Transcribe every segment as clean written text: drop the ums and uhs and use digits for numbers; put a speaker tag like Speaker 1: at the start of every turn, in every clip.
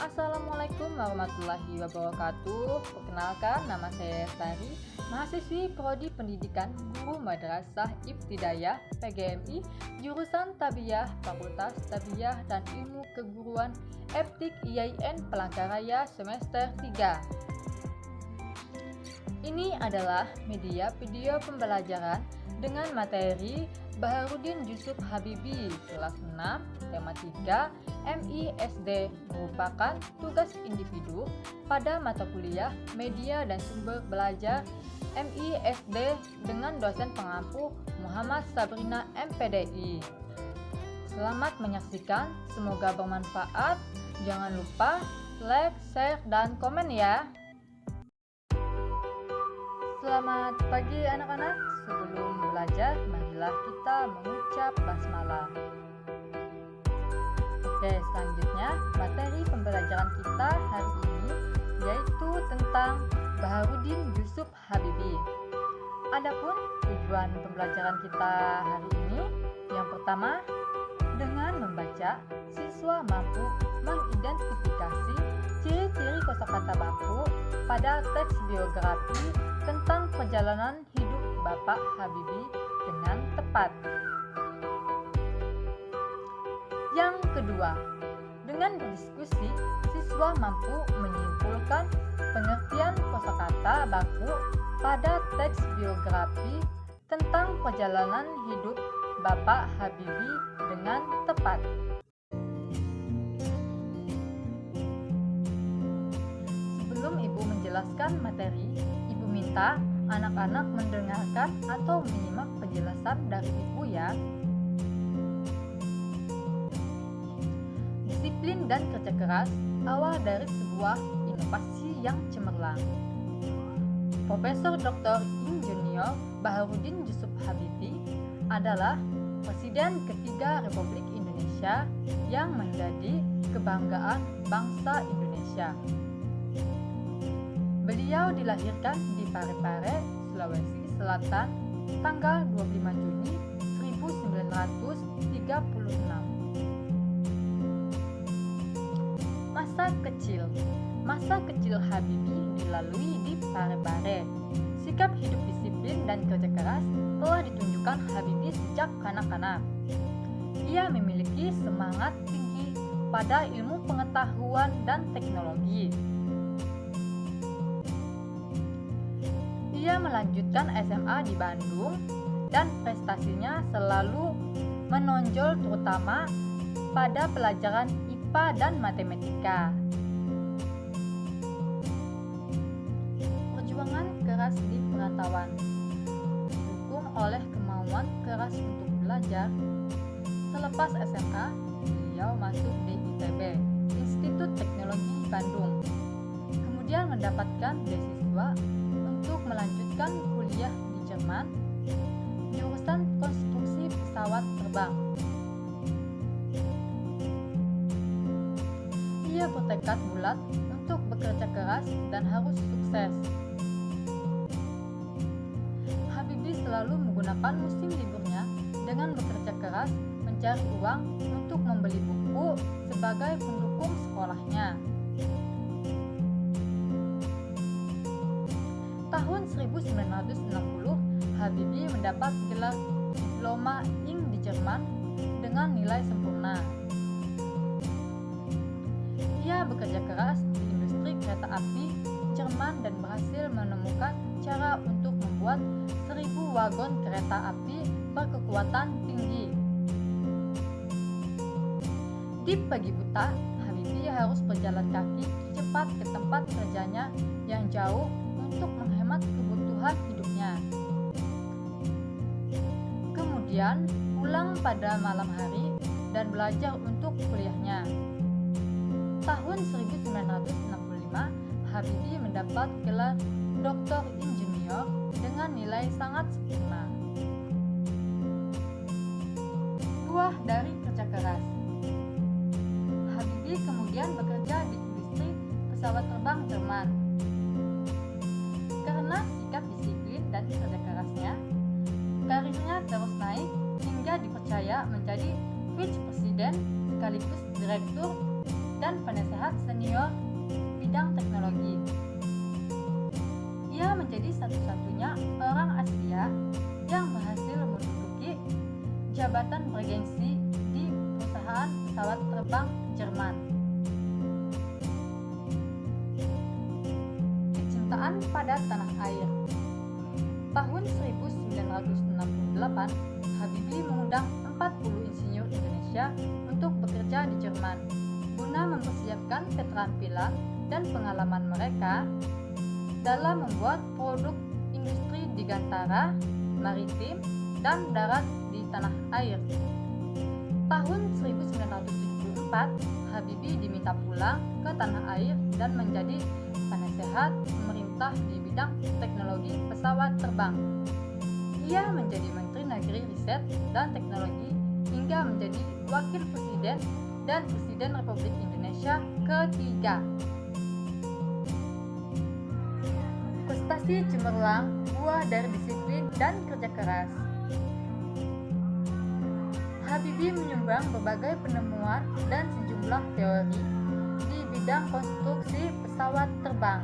Speaker 1: Assalamualaikum warahmatullahi wabarakatuh. Perkenalkan, nama saya Sari, mahasiswi Prodi Pendidikan Guru Madrasah Ibtidaiyah PGMI, jurusan Tabiyah, Fakultas Tabiyah dan Ilmu Keguruan Eptik IAIN Palangkaraya semester 3. Ini adalah media video pembelajaran dengan materi Baharudin Yusuf Habibie, kelas 6, tema 3, MISD, merupakan tugas individu pada mata kuliah Media dan Sumber Belajar MISD dengan dosen pengampu Muhammad Sabrina MPDI. Selamat menyaksikan, semoga bermanfaat. Jangan lupa like, share, dan komen ya. Selamat pagi anak-anak. Sebelum belajar, marilah kita mengucap basmalah. Oke, selanjutnya materi pembelajaran kita hari ini yaitu tentang Baharudin Yusuf Habibie. Adapun tujuan pembelajaran kita hari ini, yang pertama, dengan membaca, siswa mampu mengidentifikasi ciri-ciri kosakata baku pada teks biografi tentang perjalanan hidup Bapak Habibie dengan tepat. Yang kedua, dengan berdiskusi, siswa mampu menyimpulkan pengertian kosakata baku pada teks biografi tentang perjalanan hidup Bapak Habibie dengan tepat. Sebelum Ibu menjelaskan materi, Ibu minta anak-anak mendengarkan atau menyimak penjelasan dari Ibu ya. Disiplin dan kerja keras awal dari sebuah inovasi yang cemerlang. Profesor Dr. Insinyur Baharudin Yusuf Habibie adalah Presiden ketiga Republik Indonesia yang menjadi kebanggaan bangsa Indonesia. Beliau dilahirkan di Parepare, Sulawesi Selatan, tanggal 25 Juni 1936. Masa kecil Habibie dilalui di Parepare. Sikap hidup disiplin dan kerja keras telah ditunjukkan Habibie sejak kanak-kanak. Ia memiliki semangat tinggi pada ilmu pengetahuan dan teknologi. Ia melanjutkan SMA di Bandung dan prestasinya selalu menonjol terutama pada pelajaran IPA dan matematika. Perjuangan keras di perantauan didukung oleh kemauan keras untuk belajar. Selepas SMA, beliau masuk di ITB, Institut Teknologi Bandung. Kemudian mendapatkan beasiswa untuk melanjutkan kuliah di Jerman, jurusan konstruksi pesawat terbang. Ia bertekad bulat untuk bekerja keras dan harus sukses. Habibie selalu menggunakan musim liburnya dengan bekerja keras mencari uang untuk membeli buku sebagai pendukung sekolahnya. Tahun 1960, Habibie mendapat gelar Diploma Ing di Jerman dengan nilai sempurna. Ia bekerja keras di industri kereta api Jerman dan berhasil menemukan cara untuk membuat 1000 wagon kereta api berkekuatan tinggi. Di pagi buta, Habibie harus berjalan kaki cepat ke tempat kerjanya yang jauh untuk menghemat kebutuhan hidupnya. Kemudian pulang pada malam hari dan belajar untuk kuliahnya. Tahun 1965, Habibie mendapat gelar Doktor Insinyur dengan nilai sangat sempurna. Buah dari kerja keras. Habibie kemudian bekerja di industri pesawat terbang Jerman. Karena sikap disiplin dan kerja kerasnya, karirnya terus naik hingga dipercaya menjadi vice presiden sekaligus direktur dan penasehat senior bidang teknologi. Ia menjadi satu-satunya orang Asia yang berhasil menduduki jabatan bergengsi di perusahaan pesawat terbang Jerman. Kecintaan pada tanah air. Tahun 1968, Habibie mengundang 40 insinyur Indonesia untuk bekerja di Jerman guna mempersiapkan keterampilan dan pengalaman mereka dalam membuat produk industri di gantara, maritim, dan darat di tanah air. Tahun 1974, Habibie diminta pulang ke tanah air dan menjadi penasehat pemerintah di bidang teknologi pesawat terbang. Ia menjadi Menteri Negeri Riset dan Teknologi hingga menjadi Wakil Presiden dan Presiden Republik Indonesia ketiga. Prestasi cemerlang buah dari disiplin dan kerja keras. Habibie menyumbang berbagai penemuan dan sejumlah teori di bidang konstruksi pesawat terbang,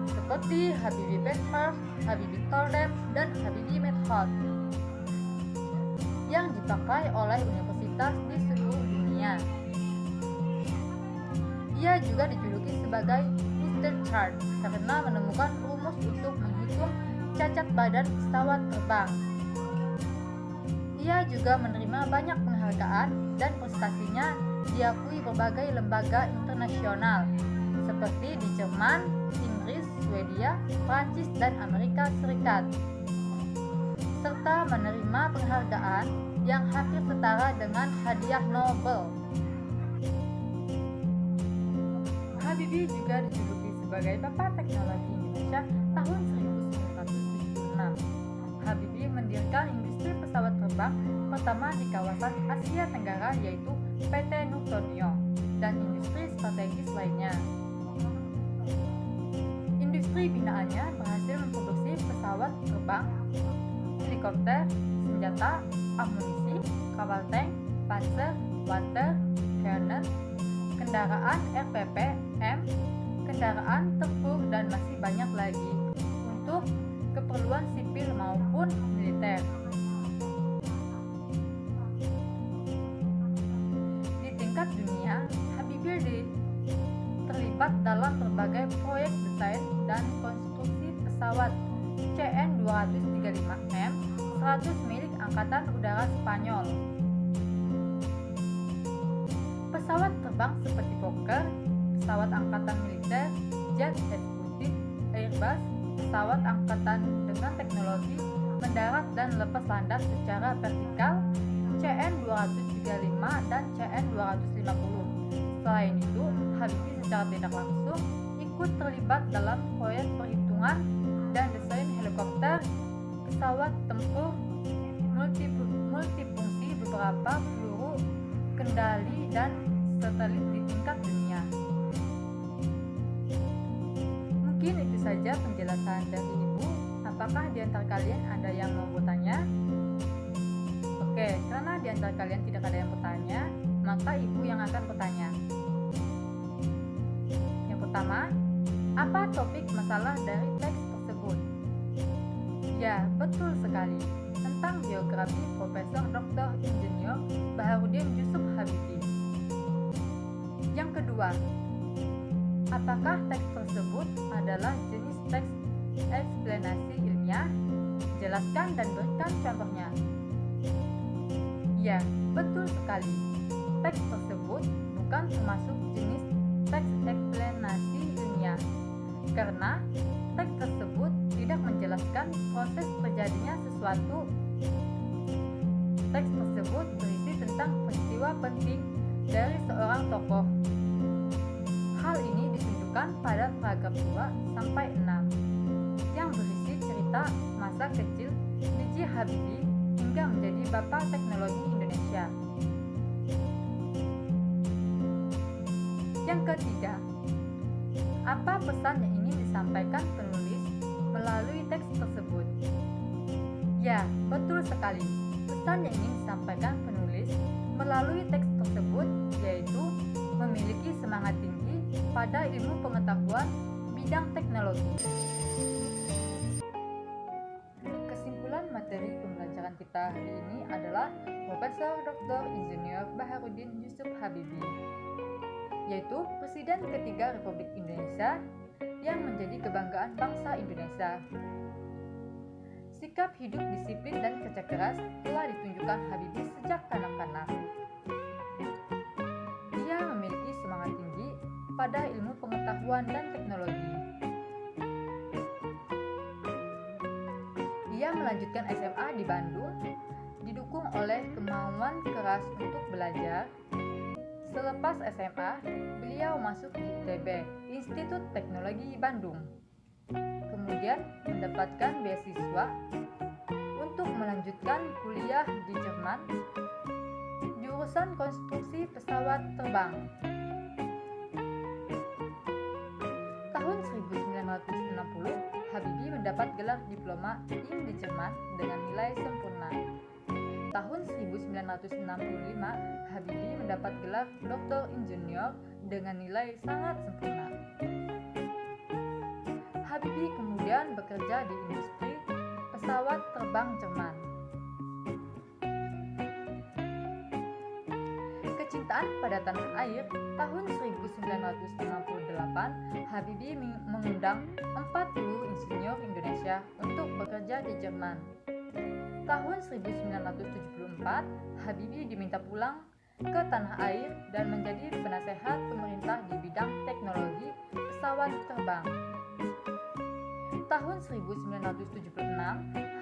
Speaker 1: seperti Habibie Bathurst, Habibie Tandem, dan Habibie Method yang dipakai oleh universitas di seluruh dunia. Ia juga dijuluki sebagai Mr. Chart karena menemukan rumus untuk menghitung cacat badan pesawat terbang. Ia juga menerima banyak penghargaan dan prestasinya diakui berbagai lembaga internasional seperti di Jerman, Inggris, Swedia, Prancis, dan Amerika Serikat, serta menerima penghargaan yang hampir setara dengan hadiah Nobel. Habibie juga dijuluki sebagai Bapak Teknologi Indonesia tahun 1976. Habibie mendirikan industri pesawat terbang pertama di kawasan Asia Tenggara yaitu PT Nurtanio dan industri strategis lainnya. Industri binaannya berhasil memproduksi pesawat terbang, helikopter, senjata, amunisi, kapal tank, panzer, water cannon, kendaraan RPP, M, kendaraan tempur, dan masih banyak lagi untuk keperluan sipil maupun militer. Di tingkat dunia, Habibie terlibat dalam berbagai proyek desain dan konstruksi pesawat CN-235M 100 milik Angkatan Udara Spanyol. Pesawat terbang seperti Fokker, pesawat angkatan militer, jet eksekutif, Airbus, pesawat angkatan dengan teknologi mendarat dan lepas landas secara vertikal, CN-235 dan CN-250. Selain itu, Habibie secara tidak langsung ikut terlibat dalam proyek perhitungan dan desain helikopter, pesawat tempur, multifungsi, beberapa peluru kendali, dan satelit di tingkat dunia. Mungkin itu saja penjelasan dari Ibu. Apakah di antara kalian ada yang mau bertanya? Oke, karena di antara kalian tidak ada yang bertanya, maka Ibu yang akan bertanya. Yang pertama, apa topik masalah dari teks tersebut? Ya, betul sekali. Tentang biografi Profesor Dr. Insinyur Baharudin Yusuf Habibie. Yang kedua, apakah teks tersebut adalah jenis teks eksplanasi ilmiah? Jelaskan dan berikan contohnya. Ya, betul sekali. Teks tersebut bukan termasuk jenis teks eksplanasi ilmiah, karena teks tersebut tidak menjelaskan proses terjadinya sesuatu. Teks tersebut berisi tentang peristiwa penting dari seorang tokoh. Hal ini ditunjukkan pada paragraf 2 sampai 6 yang berisi cerita masa kecil B.J. Habibie hingga menjadi Bapak Teknologi Indonesia. Yang ketiga, apa pesan yang ingin disampaikan penulis melalui teks tersebut? Ya, betul sekali. Pesan yang ingin disampaikan penulis melalui teks tersebut yaitu memiliki semangat tinggi pada ilmu pengetahuan bidang teknologi. Kesimpulan materi pembelajaran kita hari ini adalah Profesor Dr. Insinyur Baharudin Yusuf Habibie, yaitu Presiden ketiga Republik Indonesia yang menjadi kebanggaan bangsa Indonesia. Sikap hidup disiplin dan kerja keras telah ditunjukkan Habibie sejak kanak-kanak. Ia memiliki semangat tinggi pada ilmu pengetahuan dan teknologi. Ia melanjutkan SMA di Bandung, didukung oleh kemauan keras untuk belajar. Selepas SMA, beliau masuk di ITB, Institut Teknologi Bandung. Kemudian mendapatkan beasiswa untuk melanjutkan kuliah di Jerman, jurusan konstruksi pesawat terbang. Tahun 1960, Habibie mendapat gelar diploma ING di Jerman dengan nilai sempurna. Tahun 1965, Habibie mendapat gelar Doktor Insinyur dengan nilai sangat sempurna. Habibie kemudian bekerja di industri pesawat terbang Jerman. Kecintaan pada tanah air. Tahun 1968, Habibie mengundang 40 insinyur Indonesia untuk bekerja di Jerman. Tahun 1974, Habibie diminta pulang ke tanah air dan menjadi penasehat pemerintah di bidang teknologi pesawat terbang. Tahun 1976,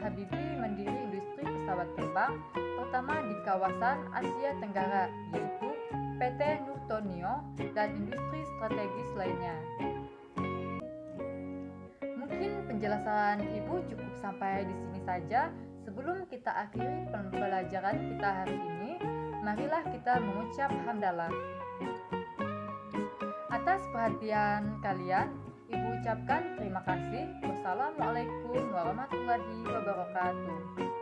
Speaker 1: Habibie mendiri industri pesawat terbang pertama di kawasan Asia Tenggara, yaitu PT Nurtonio dan industri strategis lainnya. Mungkin penjelasan Ibu cukup sampai di sini saja. Sebelum kita akhiri pembelajaran kita hari ini, marilah kita mengucap hamdalah. Atas perhatian kalian, Ibu ucapkan terima kasih. Wassalamualaikum warahmatullahi wabarakatuh.